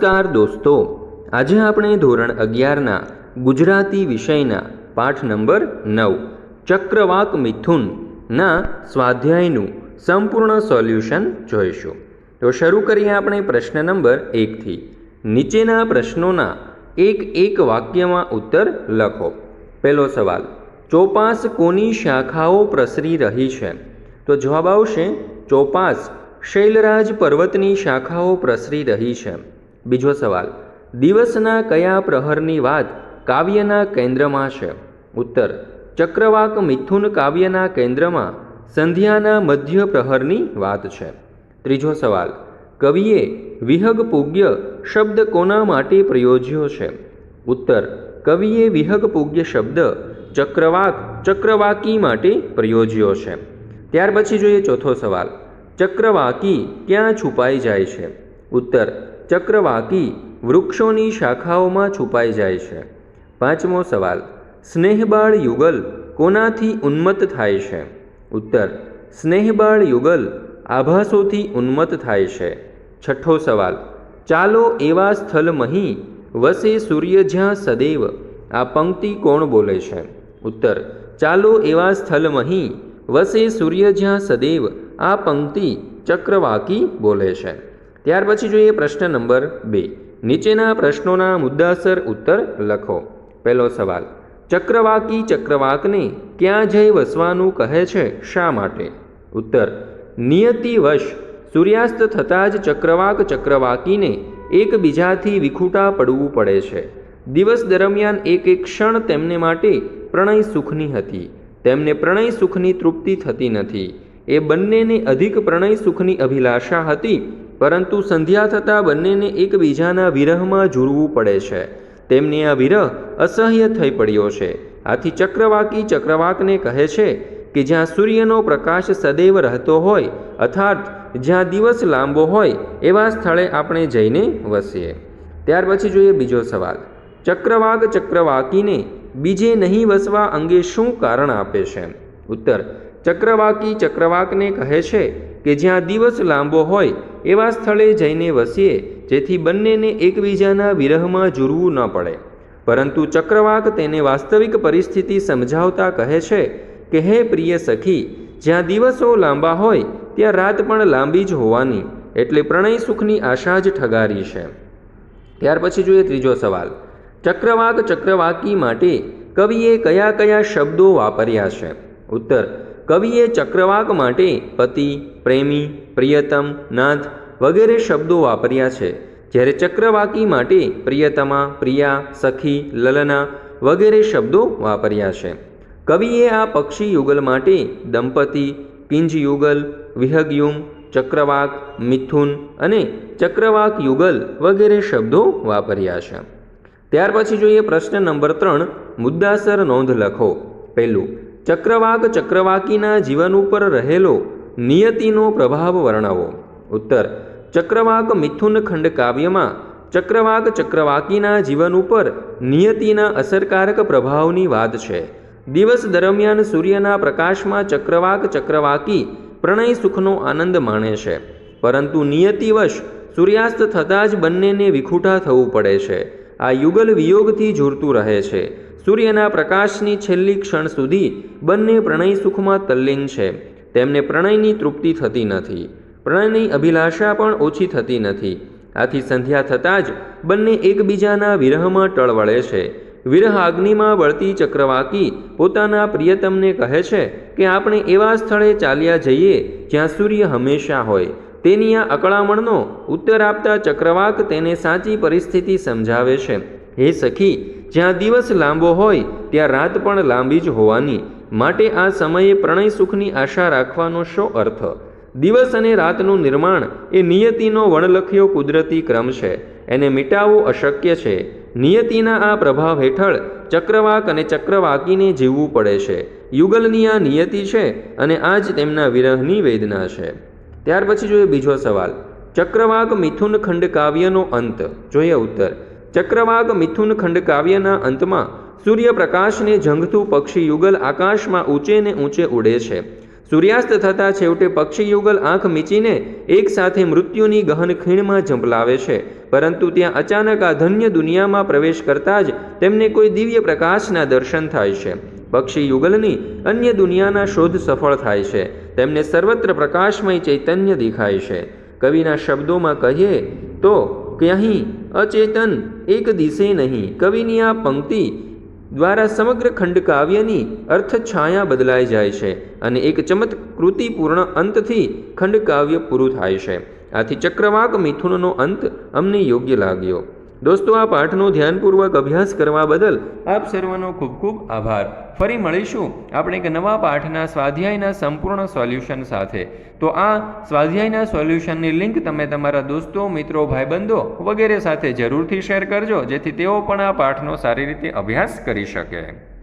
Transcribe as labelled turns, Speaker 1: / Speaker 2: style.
Speaker 1: નમસ્કાર દોસ્તો, આજે આપણે ધોરણ 11ના ગુજરાતી વિષયના પાઠ નંબર 9 ચક્રવાક મિથુનના સ્વાધ્યાયનું સંપૂર્ણ સોલ્યુશન જોઈશું। તો શરૂ કરીએ આપણે પ્રશ્ન નંબર 1થી। નીચેના પ્રશ્નોના એક વાક્યમાં ઉત્તર લખો। પહેલો સવાલ, ચોપાસ કોની શાખાઓ પ્રસરી રહી છે? તો જવાબ આવશે ચોપાસ શૈલરાજ પર્વતની શાખાઓ પ્રસરી રહી છે। બીજો સવાલ, દિવસના કયા પ્રહરની વાત કાવ્યના કેન્દ્રમાં છે? ઉત્તર, ચક્રવાક મિથુન કાવ્યના કેન્દ્રમાં સંધ્યાના મધ્ય પ્રહરની વાત છે। ત્રીજો સવાલ, કવિએ વિહગ પૂગ્ય શબ્દ કોના માટે પ્રયોજ્યો છે? ઉત્તર, કવિએ વિહગ પૂગ્ય શબ્દ ચક્રવાકી માટે પ્રયોજ્યો છે। ત્યાર પછી જોઈએ ચોથો સવાલ, ચક્રવાકી ક્યાં છુપાઈ જાય છે? ઉત્તર, ચક્રવાકી વૃક્ષોની શાખાઓમાં છુપાઈ જાય છે। પાંચમો સવાલ, સ્નેહબાળ યુગલ કોનાથી ઉન્મત્ત થાય છે? ઉત્તર, સ્નેહબાળ યુગલ આભાસોથી ઉન્મત્ત થાય છે। છઠ્ઠો સવાલ, ચાલો એવા સ્થળ મહી વસે સૂર્ય જ્યાં સદૈવ આ પંક્તિ કોણ બોલે છે? ઉત્તર, ચાલો એવા સ્થળ મહી વસે સૂર્ય જ્યાં સદૈવ આ પંક્તિ ચક્રવાકી બોલે છે। ત્યાર પછી જોઈએ પ્રશ્ન નંબર 2। નીચેના પ્રશ્નોના મુદ્દાસર ઉત્તર લખો। પહેલો સવાલ, ચક્રવાકી ચક્રવાકને ક્યાં જઈ વસવાનું કહે છે, શા માટે? ઉત્તર, નિયતિવશ સૂર્યાસ્ત થતાં જ ચક્રવાક ચક્રવાકીને એકબીજાથી વિખૂટા પડવું પડે છે। દિવસ દરમિયાન એક ક્ષણ તેમને માટે પ્રણય સુખની હતી, તેમને પ્રણય સુખની તૃપ્તિ થતી નથી। એ બંનેને અધિક પ્રણય સુખની અભિલાષા હતી, પરંતુ સંધ્યા થતાં બંનેને એકબીજાના વિરહમાં ઝૂરવું પડે છે। તેમને આ વિરહ અસહ્ય થઈ પડ્યો છે। આથી ચક્રવાકી ચક્રવાકને કહે છે કે જ્યાં સૂર્યનો પ્રકાશ સદૈવ રહેતો હોય, અર્થાત જ્યાં દિવસ લાંબો હોય એવા સ્થળે આપણે જઈને વસીએ। ત્યાર પછી જોઈએ બીજો સવાલ, ચક્રવાક ચક્રવાકીને બીજે નહીં વસવા અંગે શું કારણ આપે છે? ઉત્તર, ચક્રવાકી ચક્રવાકને કહે છે કે જ્યાં દિવસ લાંબો હોય એવા સ્થળે જઈને વસીએ, જેથી બંનેને એકબીજાના વિરહમાં ઝૂરવું ન પડે। પરંતુ ચક્રવાક તેને વાસ્તવિક પરિસ્થિતિ સમજાવતા કહે છે કે હે પ્રિય સખી, જ્યાં દિવસો લાંબા હોય ત્યાં રાત પણ લાંબી જ હોવાની, એટલે પ્રણય સુખની આશા જ ઠગારી છે। ત્યાર પછી જોઈએ ત્રીજો સવાલ, ચક્રવાક ચક્રવાકી માટે કવિએ કયા કયા શબ્દો વાપર્યા છે? ઉત્તર, કવિએ ચક્રવાક માટે પતિ, પ્રેમી, પ્રિયતમ, નાથ વગેરે શબ્દો વાપર્યા છે, જ્યારે ચક્રવાકી માટે પ્રિયતમા, પ્રિયા, સખી, લલના વગેરે શબ્દો વાપર્યા છે। કવિએ આ પક્ષી યુગલ માટે દંપતિ, કિંજ યુગલ, વિહગયુમ, ચક્રવાક, મિથુન અને ચક્રવાક યુગલ વગેરે શબ્દો વાપર્યા છે। ત્યાર પછી જોઈએ પ્રશ્ન નંબર 3, મુદ્દાસર નોંધ લખો। પહેલું, ચક્રવાક ચક્રવાકીના જીવન ઉપર રહેલો નિયતિનો પ્રભાવ વર્ણવો। ઉત્તર, ચક્રવાક મિથુન ખંડ કાવ્યમાં ચક્રવાક ચક્રવાકીના જીવન ઉપર નિયતિના અસરકારક પ્રભાવની વાત છે। દિવસ દરમિયાન સૂર્યના પ્રકાશમાં ચક્રવાક ચક્રવાકી પ્રણય સુખનો આનંદ માણે છે, પરંતુ નિયતિવશ સૂર્યાસ્ત થતાં જ બંનેને વિખૂટા થવું પડે છે। આ યુગલ વિયોગથી ઝૂરતું રહે છે। સૂર્યના પ્રકાશની છેલ્લી ક્ષણ સુધી બંને પ્રણય સુખમાં તલ્લીન છે। તેમને પ્રણયની તૃપ્તિ થતી નથી, પ્રણયની અભિલાષા પણ ઓછી થતી નથી। આથી સંધ્યા થતાં જ બંને એકબીજાના વિરહમાં ટળવળે છે। વિરહ અગ્નિમાં બળતી ચક્રવાકી પોતાના પ્રિયતમને કહે છે કે આપણે એવા સ્થળે ચાલ્યા જઈએ જ્યાં સૂર્ય હંમેશા હોય। તેની આ અકળામણનો ઉત્તર આપતા ચક્રવાક તેને સાચી પરિસ્થિતિ સમજાવે છે। હે સખી, જ્યાં દિવસ લાંબો હોય ત્યાં રાત પણ લાંબી જ હોવાની, માટે આ સમયે પ્રણય સુખની આશા રાખવાનો શો અર્થ? દિવસ અને રાતનું નિર્માણ એ નિયતિનો વણલખ્યો કુદરતી ક્રમ છે, એને મિટાવવો અશક્ય છે। નિયતિના આ પ્રભાવ હેઠળ ચક્રવાક અને ચક્રવાકીને જીવવું પડે છે। યુગલની આ નિયતિ છે અને આ જ તેમના વિરહની વેદના છે। ત્યાર પછી જોઈએ બીજો સવાલ, ચક્રવાક મિથુન ખંડ કાવ્યનો અંત। જોઈએ ઉત્તર, ચક્રવાક મિથુન ખંડ કાવ્યના અંતમાં સૂર્યપ્રકાશને ઝંખતું પક્ષી યુગલ આકાશમાં ઊંચે ને ઊંચે ઉડે છે। સૂર્યાસ્ત થતાં છેવટે પક્ષી યુગલ આંખ મીચીને એક સાથે મૃત્યુની ગહન ખીણમાં ઝંપલાવે છે, પરંતુ ત્યાં અચાનક આ ધન્ય દુનિયામાં પ્રવેશ કરતાં જ તેમને કોઈ દિવ્ય પ્રકાશના દર્શન થાય છે. પક્ષી યુગલની અન્ય દુનિયાના શોધ સફળ થાય છે. તેમને સર્વત્ર પ્રકાશમય ચૈતન્ય દેખાય છે. કવિના શબ્દોમાં કહીએ તો ક્યાંય અચેતન એક દિશે નહીં. કવિની આ પંક્તિ દ્વારા સમગ્ર ખંડકાવ્યની અર્થછાયા બદલાઈ જાય છે અને એક ચમત્કૃતિપૂર્ણ અંતથી ખંડકાવ્ય પૂરું થાય છે. આથી ચક્રવાક મિથુનનો અંત અમને યોગ્ય લાગ્યો. દોસ્તો, આ પાઠનો ધ્યાનપૂર્વક અભ્યાસ કરવા બદલ આપ સર્વનો ખૂબ ખૂબ આભાર. ફરી મળીશું આપણે એક નવા પાઠના સ્વાધ્યાયના સંપૂર્ણ સોલ્યુશન સાથે. તો આ સ્વાધ્યાયના સોલ્યુશનની લિંક તમે તમારા દોસ્તો, મિત્રો, ભાઈબંધો વગેરે સાથે જરૂરથી શેર કરજો, જેથી તેઓ પણ આ પાઠનો સારી રીતે અભ્યાસ કરી શકે.